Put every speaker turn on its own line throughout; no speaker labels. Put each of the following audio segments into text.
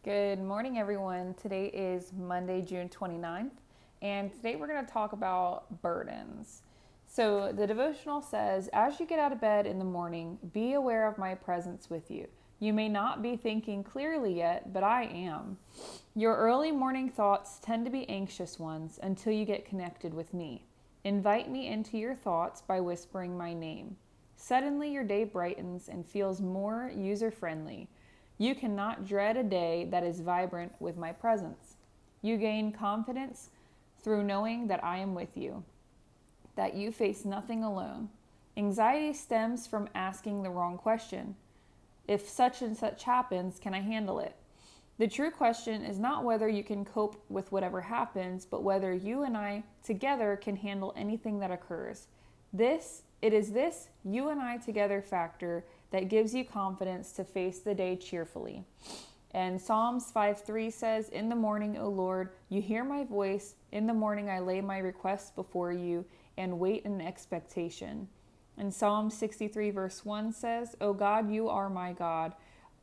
Good morning, everyone. Today is Monday, June 29th, and today we're going to talk about burdens. So, the devotional says, as you get out of bed in the morning, be aware of my presence with you. You may not be thinking clearly yet, but I am. Your early morning thoughts tend to be anxious ones until you get connected with me. Invite me into your thoughts by whispering my name. Suddenly, your day brightens and feels more user friendly. You cannot dread a day that is vibrant with my presence. You gain confidence through knowing that I am with you, that you face nothing alone. Anxiety stems from asking the wrong question. If such and such happens, can I handle it? The true question is not whether you can cope with whatever happens, but whether you and I together can handle anything that occurs. It is this you and I together factor that gives you confidence to face the day cheerfully. And Psalms 5:3 says, in the morning, O Lord, you hear my voice. In the morning I lay my requests before you and wait in expectation. And Psalm 63 verse 1 says, O God, you are my God.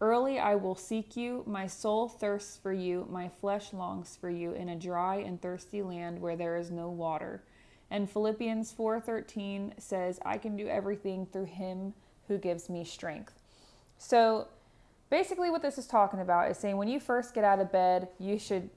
Early I will seek you. My soul thirsts for you. My flesh longs for you in a dry and thirsty land where there is no water. And Philippians 4:13 says, I can do everything through him who gives me strength. So basically what this is talking about is saying when you first get out of bed, you should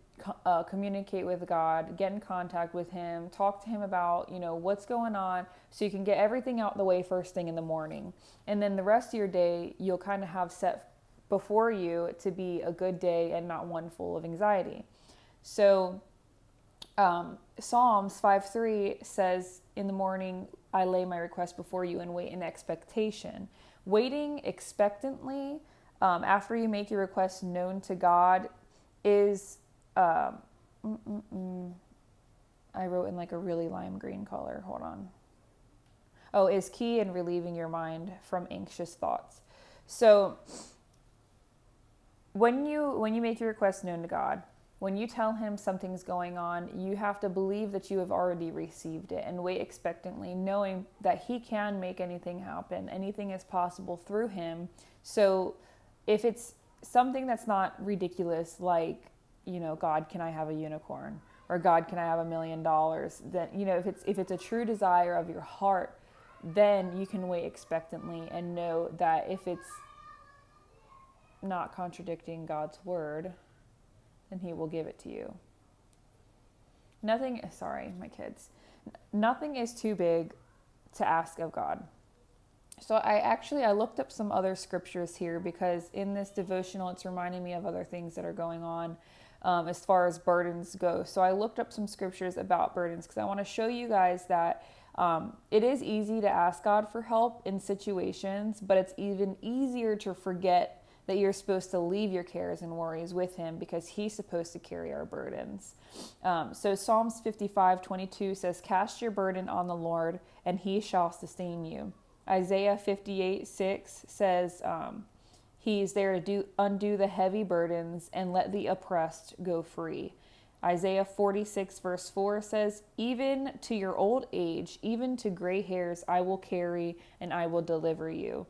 communicate with God, get in contact with him, talk to him about, what's going on so you can get everything out the way first thing in the morning. And then the rest of your day, you'll kind of have set before you to be a good day and not one full of anxiety. So Psalms 5:3 says, in the morning, I lay my request before you and wait in expectation. Waiting expectantly after you make your request known to God is, I wrote in like a really lime green color. Hold on. Oh, is key in relieving your mind from anxious thoughts. So when you make your request known to God, when you tell him something's going on, you have to believe that you have already received it and wait expectantly, knowing that he can make anything happen. Anything is possible through him. So if it's something that's not ridiculous, like, God, can I have a unicorn? Or God, can I have $1,000,000? Then, if it's a true desire of your heart, then you can wait expectantly and know that if it's not contradicting God's word, then he will give it to you. Nothing is too big to ask of God. So I looked up some other scriptures here because in this devotional, it's reminding me of other things that are going on as far as burdens go. So I looked up some scriptures about burdens because I want to show you guys that it is easy to ask God for help in situations, but it's even easier to forget that you're supposed to leave your cares and worries with him because he's supposed to carry our burdens. So Psalms 55:22 says, cast your burden on the Lord and he shall sustain you. Isaiah 58:6 says, he's there to undo the heavy burdens and let the oppressed go free. Isaiah 46 verse 4 says, even to your old age, even to gray hairs, I will carry and I will deliver you.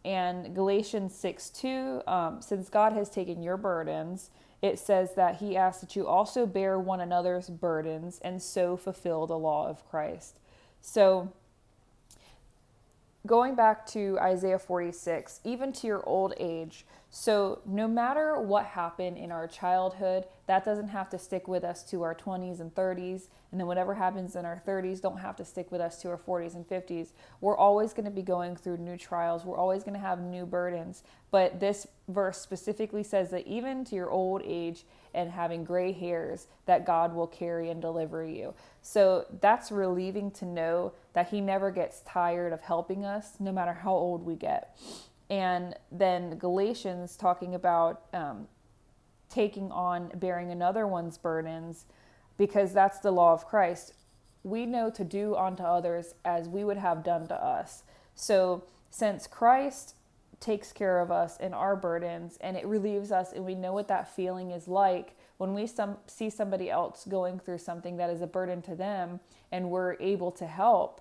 And Galatians 6:2, since God has taken your burdens, it says that he asks that you also bear one another's burdens and so fulfill the law of Christ. So going back to Isaiah 46, even to your old age. So no matter what happened in our childhood, that doesn't have to stick with us to our 20s and 30s. And then whatever happens in our 30s don't have to stick with us to our 40s and 50s. We're always going to be going through new trials. We're always going to have new burdens. But this verse specifically says that even to your old age and having gray hairs, that God will carry and deliver you. So that's relieving to know that he never gets tired of helping us, no matter how old we get. And then Galatians talking about bearing another one's burdens, because that's the law of Christ. We know to do unto others as we would have done to us. So since Christ takes care of us and our burdens, and it relieves us, and we know what that feeling is like when we see somebody else going through something that is a burden to them and we're able to help,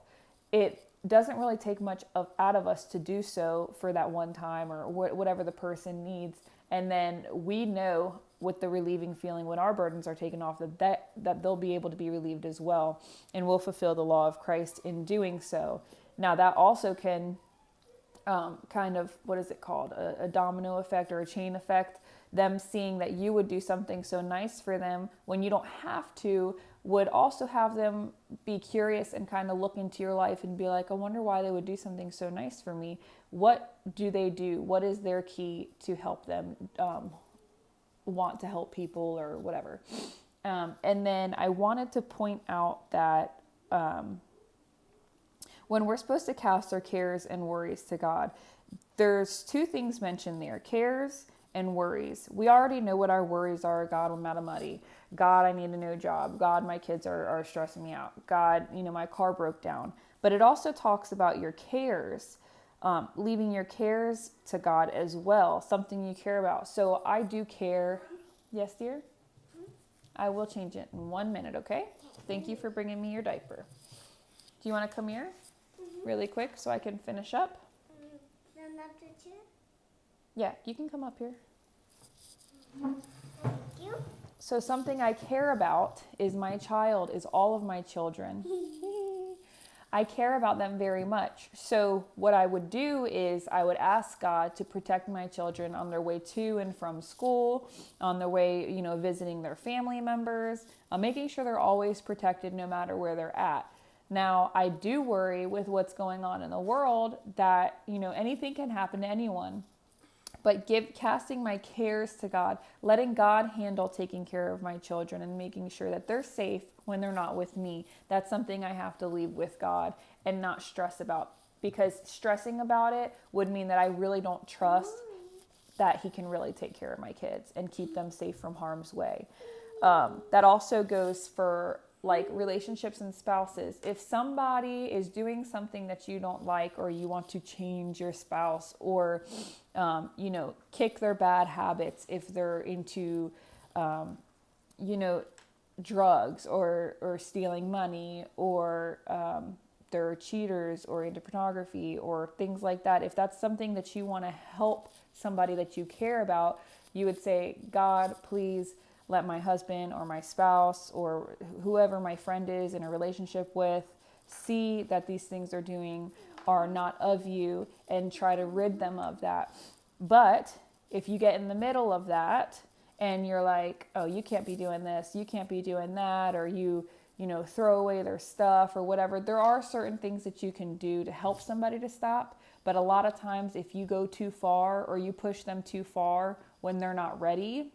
it doesn't really take much out of us to do so for that one time or whatever the person needs. And then we know with the relieving feeling when our burdens are taken off that they'll be able to be relieved as well. And we'll fulfill the law of Christ in doing so. Now that also can kind of, what is it called? A domino effect or a chain effect. Them seeing that you would do something so nice for them when you don't have to would also have them be curious and kind of look into your life and be like, I wonder why they would do something so nice for me. What do they do? What is their key to help them want to help people or whatever? And then I wanted to point out that when we're supposed to cast our cares and worries to God, there's two things mentioned there, cares and worries. We already know what our worries are. God, I'm out of money. God, I need a new job. God, my kids are stressing me out. God, my car broke down. But it also talks about your cares, leaving your cares to God as well, something you care about. So I do care. Yes, dear? I will change it in 1 minute, okay? Thank you for bringing me your diaper. Do you want to come here really quick so I can finish up? Yeah, you can come up here.
Thank you.
So something I care about is my child, is all of my children. I care about them very much. So what I would do is I would ask God to protect my children on their way to and from school, on their way, visiting their family members, making sure they're always protected no matter where they're at. Now, I do worry with what's going on in the world that, anything can happen to anyone. But casting my cares to God, letting God handle taking care of my children and making sure that they're safe when they're not with me. That's something I have to leave with God and not stress about, because stressing about it would mean that I really don't trust that He can really take care of my kids and keep them safe from harm's way. That also goes for like relationships and spouses. If somebody is doing something that you don't like, or you want to change your spouse, or kick their bad habits, if they're into drugs or stealing money, or they're cheaters or into pornography or things like that, if that's something that you want to help somebody that you care about, you would say, God, please let my husband or my spouse or whoever my friend is in a relationship with see that these things they're doing are not of you, and try to rid them of that. But if you get in the middle of that and you're like, oh, you can't be doing this, you can't be doing that, or you throw away their stuff or whatever, there are certain things that you can do to help somebody to stop. But a lot of times if you go too far or you push them too far when they're not ready,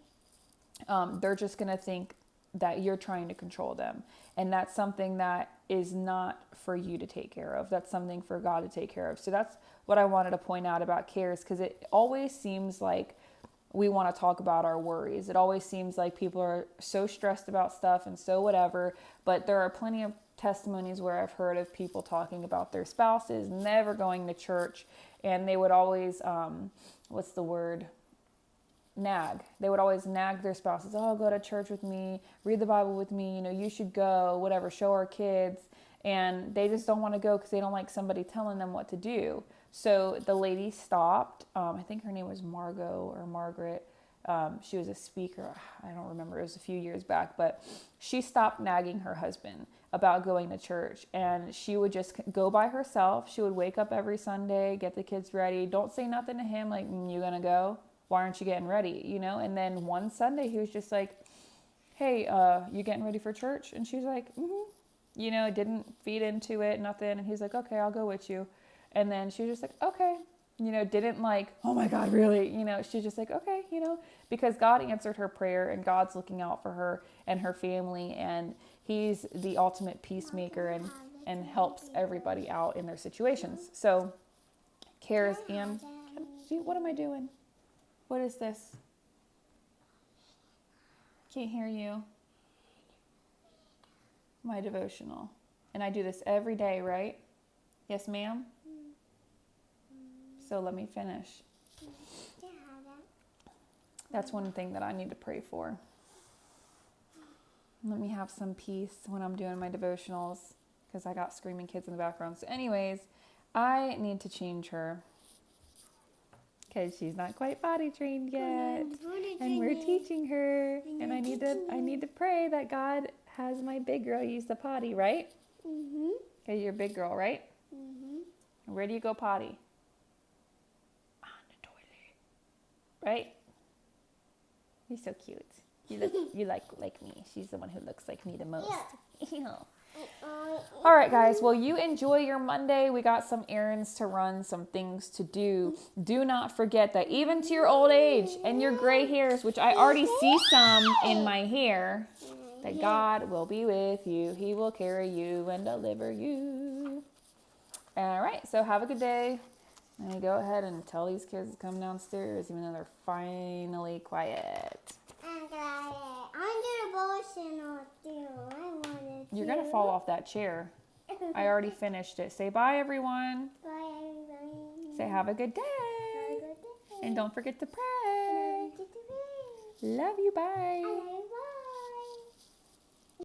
they're just going to think that you're trying to control them. And that's something that is not for you to take care of. That's something for God to take care of. So that's what I wanted to point out about cares, because it always seems like we want to talk about our worries. It always seems like people are so stressed about stuff and so whatever, but there are plenty of testimonies where I've heard of people talking about their spouses never going to church, and they would always, nag. They would always nag their spouses. Oh, go to church with me, read the Bible with me, you should go, whatever, show our kids. And they just don't want to go because they don't like somebody telling them what to do. So the lady stopped. I think her name was Margot or Margaret. She was a speaker. I don't remember. It was a few years back. But she stopped nagging her husband about going to church. And she would just go by herself. She would wake up every Sunday, get the kids ready. Don't say nothing to him like, you going to go? Why aren't you getting ready? And then one Sunday he was just like, hey, you getting ready for church? And she's like, didn't feed into it, nothing. And he's like, okay, I'll go with you. And then she was just like, okay, didn't like, oh my God, really? She's just like, okay, because God answered her prayer, and God's looking out for her and her family. And He's the ultimate peacemaker and helps everybody out in their situations. So cares and, what am I doing? What is this? Can't hear you. My devotional. And I do this every day, right? Yes, ma'am? So let me finish. That's one thing that I need to pray for. Let me have some peace when I'm doing my devotionals, because I got screaming kids in the background. So anyways, I need to change her. because she's not quite potty trained yet. And we're teaching her. And I need to pray that God has my big girl use the potty, right?
Mhm.
Because you're a big girl, right?
Mhm.
Where do you go potty? On the toilet. Right? You're so cute. You like me. She's the one who looks like me the most.
Yeah.
All right, guys. Well, you enjoy your Monday. We got some errands to run, some things to do. Do not forget that even to your old age and your gray hairs, which I already see some in my hair, that God will be with you. He will carry you and deliver you. All right. So have a good day. Let me go ahead and tell these kids to come downstairs, even though they're finally quiet.
I'm devotional too. I wanted to.
You're going to fall off that chair. I already finished it. Say bye, everyone.
Bye, everybody.
Say have a good day.
Have a good day.
And don't forget to pray.
Don't forget to pray.
Love you. Bye.
I love you.